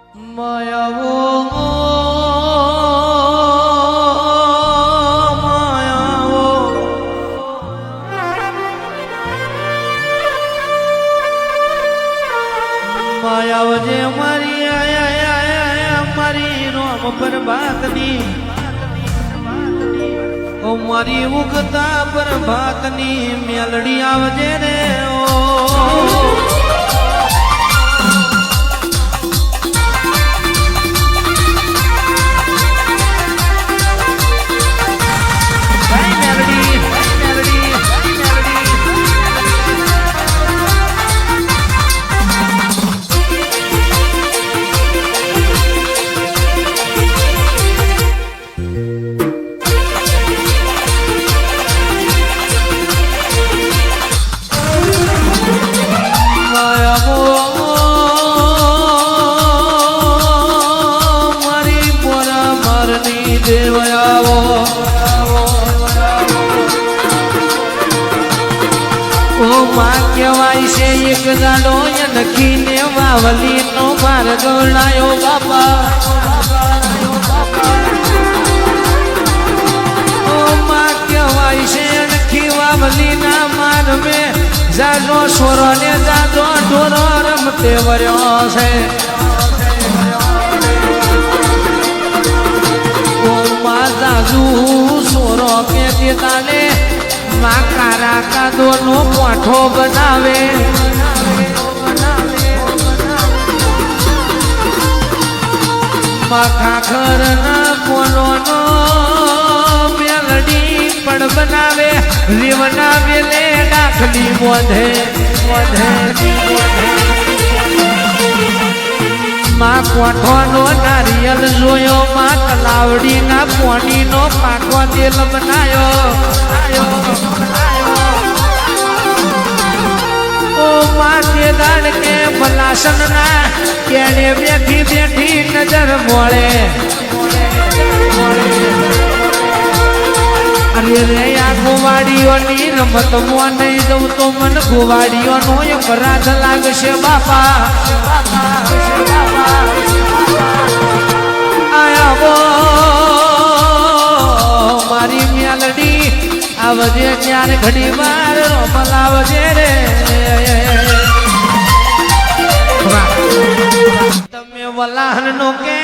માયાવો માયાવજે મારી મારી રોમ પ્રભાતની ઓ મારી ઉગતા પ્રભાતની મેલડી આવજે રે ઓ કહેવાય છે એક દાડો નખીને વાવલી નો માર ગણાયો બાપા ઓ માં કહેવાય છે નખી વાવલી ના માર મે જાજો છોરો ને જાજો ઢોરો રમતે વર્યો છે ઓ માં જાજુ છોરો કે દેતાને માં કારા કાદો નો પોઠો બનાવે માં ખાખર ના પોનો નો મેલડી પણ બનાવે રીવના વેલે ડાખલી મોઢે માં કોઠો નો નારિયેલ જોયો માં તલાવડી ના પોણી નો પાકો તેલ બનાયો ઓ માથે દાડ કે ભલાસન ના કેડે બેઠી બેઠી નજર મોળે અરે રે આ ગોવાડીઓની રમત માં નહીં જવું તો મન ગોવાડીઓનો અપરાધ લાગશે બાપા આયા મારી મેલડી આવજે ત્યારે ઘડી વાર રોમલાવજે રે તમે વલાહન નો કે